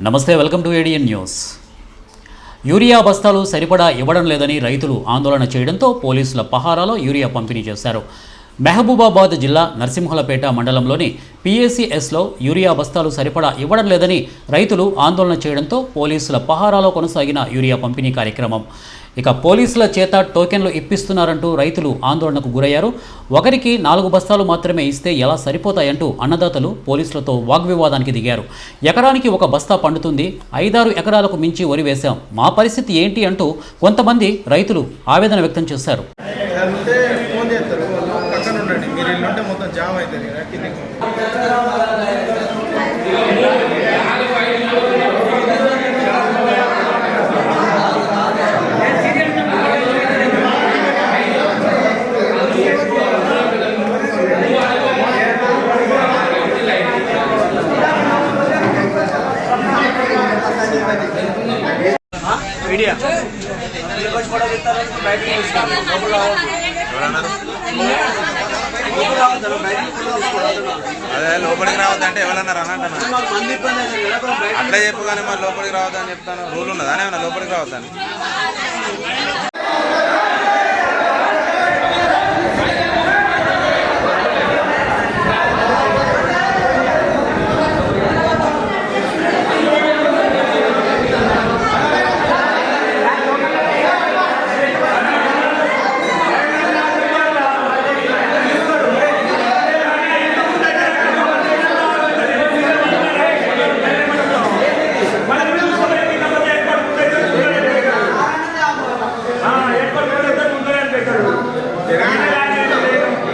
నమస్తే, welcome to ADN news. Urea బస్తాలు సరిపడా ఇవ్వడం లేదని రైతులు ఆందోళన చేయడంతో పోలీసుల పహారాలో యూరియా పంపిణీ చేశారు. మహబూబాబాద్ జిల్లా నరసింహులపేట మండలంలోని PACSలో యూరియా బస్తాలు సరిపడా ఇవ్వడం లేదని రైతులు ఆందోళన చేయడంతో పోలీసుల పహారాలో కొనసాగిన యూరియా పంపిణీ కార్యక్రమం. ఇక పోలీసుల చేత టోకెన్లు ఇప్పిస్తున్నారంటూ రైతులు ఆందోళనకు గురయ్యారు. ఒకరికి 4 బస్తాలు మాత్రమే ఇస్తే ఎలా సరిపోతాయంటూ అన్నదాతలు పోలీసులతో వాగ్వివాదానికి దిగారు. ఎకరానికి 1 బస్తా పండుతుంది, 5-6 ఎకరాలకు మించి వరి వేశాం, మా పరిస్థితి ఏంటి అంటూ కొంతమంది రైతులు ఆవేదన వ్యక్తం చేశారు. అదే లోపలికి రావద్దంటే ఎవరన్నారు అని అంటున్నా. అట్లా చెప్పు కానీ మరి లోపలికి రావద్దని చెప్తాను. రూల్ ఉన్నదా ఏమన్నా లోపలికి రావద్దని?